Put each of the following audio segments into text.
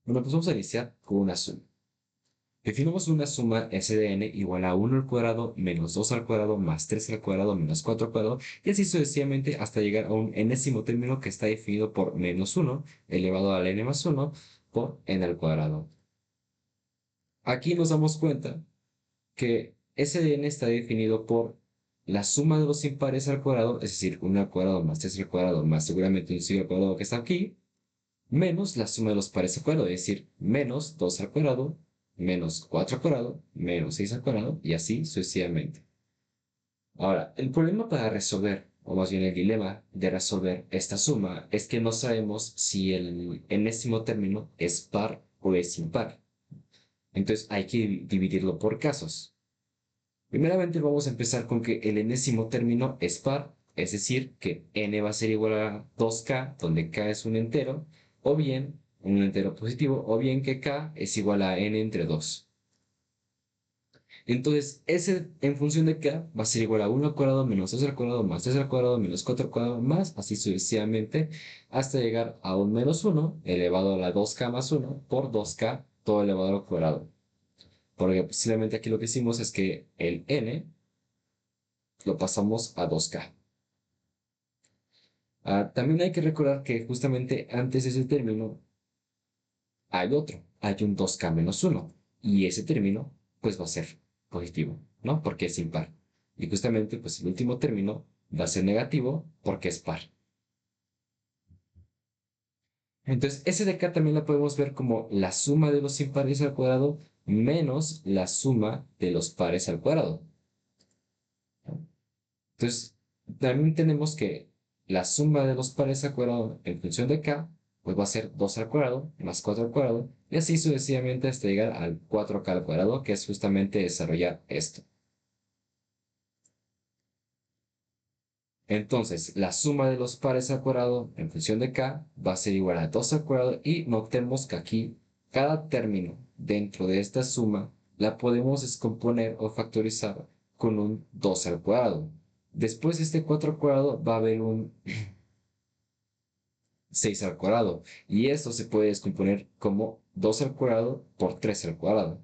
Bueno, pues vamos a iniciar con una suma. Definimos una suma S de n igual a 1 al cuadrado menos 2 al cuadrado más 3 al cuadrado menos 4 al cuadrado y así sucesivamente hasta llegar a un enésimo término que está definido por menos 1 elevado al n más 1 por n al cuadrado. Aquí nos damos cuenta que S de n está definido por la suma de los impares al cuadrado, es decir, 1 al cuadrado más 3 al cuadrado más seguramente un 5 al cuadrado que está aquí, menos la suma de los pares al cuadrado, es decir, menos 2 al cuadrado, menos 4 al cuadrado, menos 6 al cuadrado, y así sucesivamente. Ahora, el problema para resolver, o más bien el dilema de resolver esta suma, es que no sabemos si el enésimo término es par o es impar. Entonces hay que dividirlo por casos. Primeramente vamos a empezar con que el enésimo término es par, es decir, que n va a ser igual a 2k, donde k es un entero, o bien un entero positivo, o bien que k es igual a n entre 2. Entonces, S en función de k va a ser igual a 1 al cuadrado menos 2 al cuadrado más 3 al cuadrado menos 4 al cuadrado más, así sucesivamente, hasta llegar a un menos 1 elevado a la 2k más 1 por 2k todo elevado al cuadrado. Porque posiblemente aquí lo que hicimos es que el n lo pasamos a 2k. También hay que recordar que justamente antes de ese término hay otro, hay un 2k menos 1, y ese término pues va a ser positivo, ¿no? Porque es impar. Y justamente pues el último término va a ser negativo porque es par. Entonces, S de k también la podemos ver como la suma de los impares al cuadrado menos la suma de los pares al cuadrado. Entonces, también tenemos que la suma de los pares al cuadrado en función de k, pues va a ser 2 al cuadrado más 4 al cuadrado, y así sucesivamente hasta llegar al 4k al cuadrado, que es justamente desarrollar esto. Entonces, la suma de los pares al cuadrado en función de k va a ser igual a 2 al cuadrado, y notemos que aquí cada término dentro de esta suma la podemos descomponer o factorizar con un 2 al cuadrado. Después de este 4 al cuadrado va a haber un 6 al cuadrado. Y esto se puede descomponer como 2 al cuadrado por 3 al cuadrado.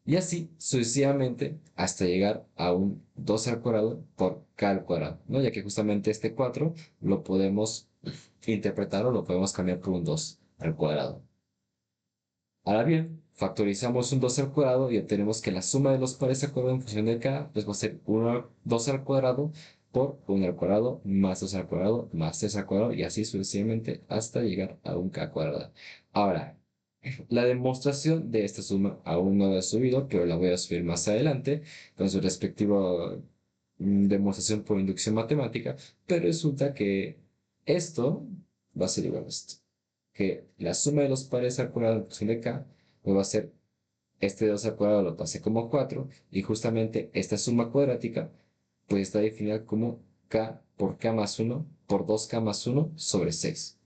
Y así sucesivamente hasta llegar a un 2 al cuadrado por k al cuadrado, ¿no? Ya que justamente este 4 lo podemos interpretar o lo podemos cambiar por un 2 al cuadrado. Ahora bien, factorizamos un 2 al cuadrado y obtenemos que la suma de los pares al cuadrado en función de k pues va a ser 2 al cuadrado por 1 al cuadrado más 2 al cuadrado más 3 al cuadrado y así sucesivamente hasta llegar a un k cuadrado. Ahora, la demostración de esta suma aún no la he subido, pero la voy a subir más adelante con su respectiva demostración por inducción matemática, pero resulta que esto va a ser igual a esto, que la suma de los pares al cuadrado en función de k pues va a ser este 2 al cuadrado lo pasé como 4 y justamente esta suma cuadrática pues está definida como k por k más 1 por 2k más 1 sobre 6.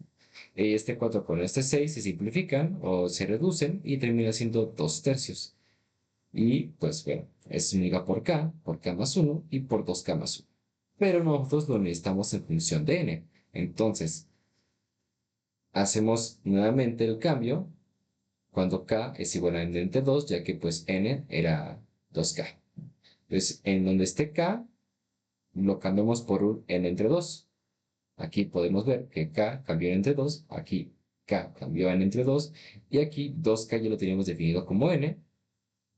Y este 4 con este 6 se simplifican o se reducen y termina siendo 2 tercios. Y pues bueno, es única por k más 1 y por 2k más 1. Pero nosotros lo necesitamos en función de n. Entonces, hacemos nuevamente el cambio cuando k es igual a n entre 2, ya que pues n era 2k. Entonces, en donde esté k, lo cambiamos por un n entre 2. Aquí podemos ver que k cambió en entre 2, aquí k cambió en entre 2, y aquí 2k ya lo teníamos definido como n,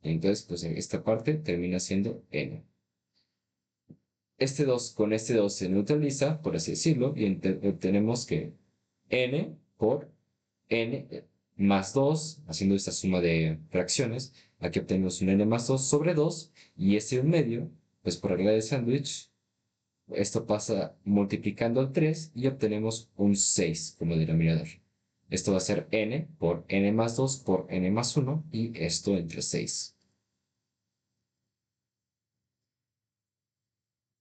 entonces pues en esta parte termina siendo n. Este 2 con este 2 se neutraliza, por así decirlo, y obtenemos que n por n más 2, haciendo esta suma de fracciones, aquí obtenemos un n más 2 sobre 2, y ese en medio, pues por regla de sándwich, esto pasa multiplicando el 3 y obtenemos un 6 como denominador. Esto va a ser n por n más 2 por n más 1 y esto entre 6.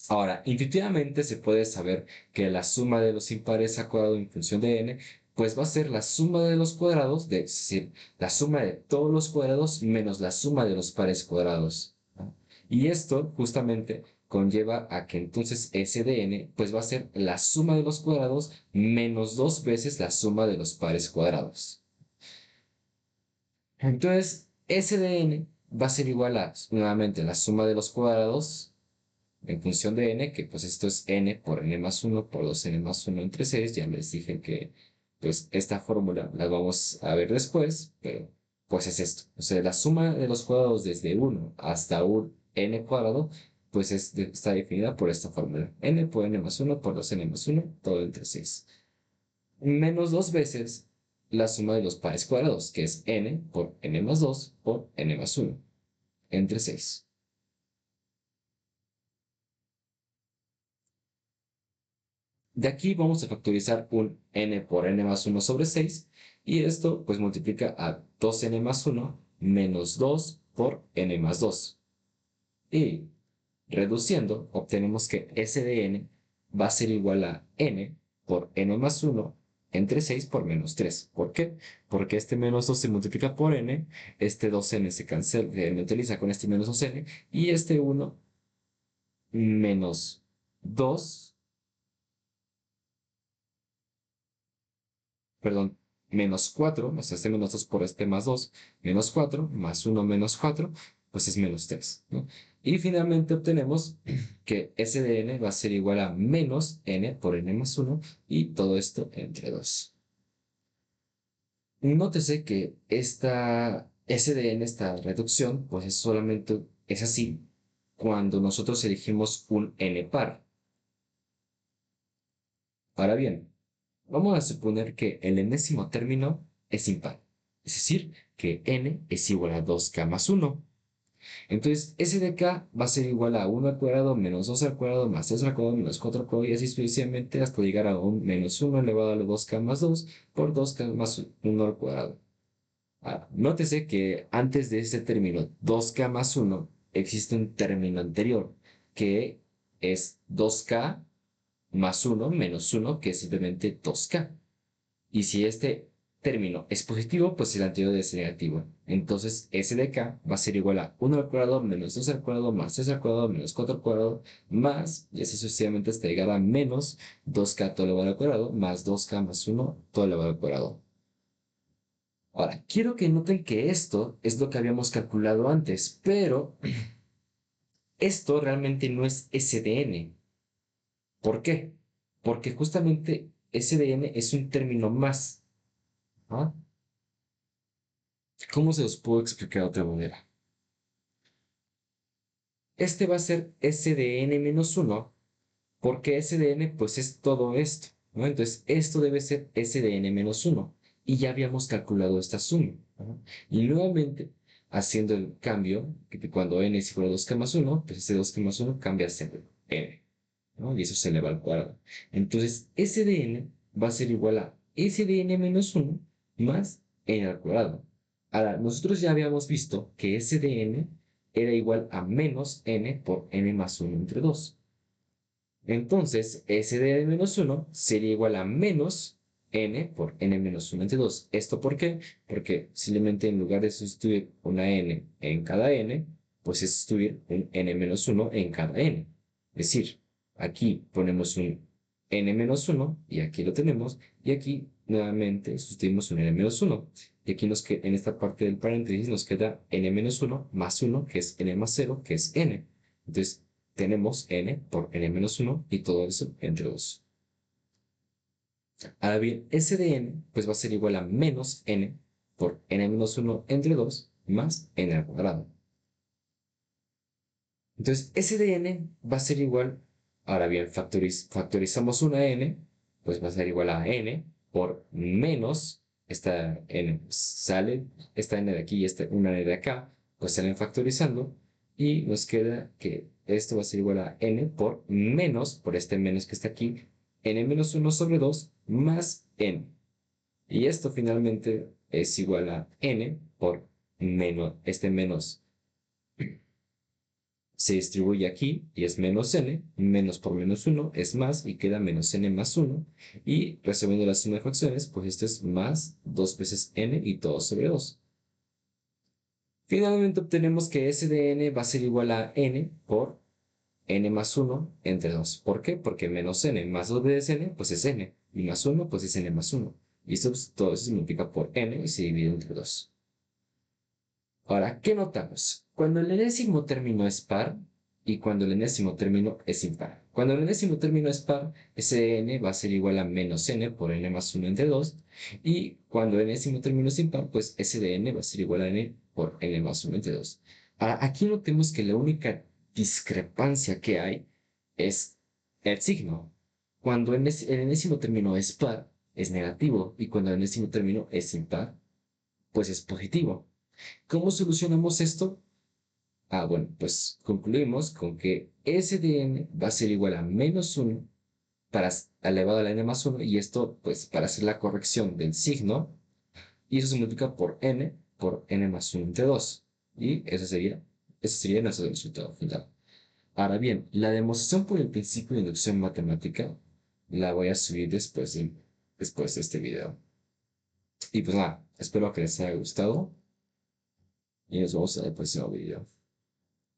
Ahora, intuitivamente se puede saber que la suma de los impares a cuadrado en función de n, pues va a ser la suma de los cuadrados, es decir, la suma de todos los cuadrados menos la suma de los pares cuadrados, ¿no? Y esto justamente conlleva a que entonces S de n, pues va a ser la suma de los cuadrados menos 2 veces la suma de los pares cuadrados. Entonces, S de n va a ser igual a, nuevamente, la suma de los cuadrados en función de n, que pues esto es n por n más 1 por 2n más 1 entre 6. Ya les dije que pues esta fórmula la vamos a ver después, pero pues es esto. O sea, la suma de los cuadrados desde 1 hasta un n cuadrado, pues está definida por esta fórmula. N por n más 1 por 2n más 1, todo entre 6. Menos dos veces la suma de los pares cuadrados, que es n por n más 2 por n más 1, entre 6. De aquí vamos a factorizar un n por n más 1 sobre 6 y esto pues multiplica a 2n más 1 menos 2 por n más 2. Y reduciendo obtenemos que s de n va a ser igual a n por n más 1 entre 6 por menos 3. ¿Por qué? Porque este menos 2 se multiplica por n, este 2n se cancela, se neutraliza con este menos 2n y este 1 menos 2, perdón, menos 4, o sea, este menos 2 por este más 2, menos 4, más 1 menos 4, pues es menos 3, ¿no? Y finalmente obtenemos que S de n va a ser igual a menos n por n más 1 y todo esto entre 2. Nótese que esta S de n, esta reducción, pues es solamente, es así cuando nosotros elegimos un n par. Ahora bien, vamos a suponer que el enésimo término es impar, es decir, que n es igual a 2k más 1. Entonces, s de k va a ser igual a 1 al cuadrado menos 2 al cuadrado más 3 al cuadrado menos 4 al cuadrado y así sucesivamente hasta llegar a un menos 1 elevado a la 2k más 2 por 2k más 1 al cuadrado. Nótese que antes de este término 2k más 1 existe un término anterior que es 2k más 1 menos 1, que es simplemente 2k. Y si este término es positivo, pues el anterior debe ser negativo. Entonces, S de k va a ser igual a 1 al cuadrado menos 2 al cuadrado más 3 al cuadrado menos 4 al cuadrado más, y así sucesivamente hasta llegar a menos 2k todo elevado al cuadrado más 2k más 1 todo elevado al cuadrado. Ahora, quiero que noten que esto es lo que habíamos calculado antes, pero esto realmente no es S de n. ¿Por qué? Porque justamente S de n es un término más. ¿Ah? ¿Cómo se los puedo explicar de otra manera? Este va a ser S de n menos 1, porque S de n pues es todo esto, ¿no? Entonces esto debe ser S de n menos 1, y ya habíamos calculado esta suma, ¿no? Y nuevamente, haciendo el cambio, que cuando n es igual a 2k más 1, pues ese 2k más 1 cambia a ser n, ¿no? Y eso se eleva al cuadrado. Entonces S de n va a ser igual a S de n menos 1 más n al cuadrado. Ahora, nosotros ya habíamos visto que S de n era igual a menos n por n más 1 entre 2. Entonces, S de n menos 1 sería igual a menos n por n menos 1 entre 2. ¿Esto por qué? Porque simplemente en lugar de sustituir una n en cada n, pues es sustituir un n menos 1 en cada n. Es decir, aquí ponemos un n menos 1 y aquí lo tenemos, y aquí nuevamente sustituimos un n menos 1. Y aquí en esta parte del paréntesis nos queda n menos 1 más 1, que es n más 0, que es n. Entonces, tenemos n por n menos 1 y todo eso entre 2. Ahora bien, S de n pues va a ser igual a menos n por n menos 1 entre 2 más n al cuadrado. Entonces, S de n va a ser igual, ahora bien, factorizamos una n, pues va a ser igual a n por menos, esta n sale, esta n de aquí y una n de acá, pues salen factorizando y nos queda que esto va a ser igual a n por menos, por este menos que está aquí, n menos 1 sobre 2 más n. Y esto finalmente es igual a n por menos, este menos se distribuye aquí y es menos n, menos por menos 1 es más y queda menos n más 1. Y resolviendo la suma de fracciones, pues esto es más 2 veces n y todo sobre 2. Finalmente obtenemos que S de n va a ser igual a n por n más 1 entre 2. ¿Por qué? Porque menos n más 2 veces n, pues es n. Y más 1, pues es n más 1. Y esto, pues, todo eso se multiplica por n y se divide entre 2. Ahora, ¿qué notamos? Cuando el enésimo término es par y cuando el enésimo término es impar. Cuando el enésimo término es par, ese de n va a ser igual a menos n por n más 1 entre 2. Y cuando el enésimo término es impar, pues ese de n va a ser igual a n por n más 1 entre 2. Ahora, aquí notemos que la única discrepancia que hay es el signo. Cuando el enésimo término es par, es negativo, y cuando el enésimo término es impar, pues es positivo. ¿Cómo solucionamos esto? Bueno, pues concluimos con que s de n va a ser igual a menos 1 elevado a la n más 1, y esto, pues, para hacer la corrección del signo, y eso se multiplica por n más 1 entre 2. Y ese sería nuestro resultado final. Ahora bien, la demostración por el principio de inducción matemática la voy a subir después de este video. Y pues nada, espero que les haya gustado y nos vemos en el próximo video.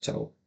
Chao.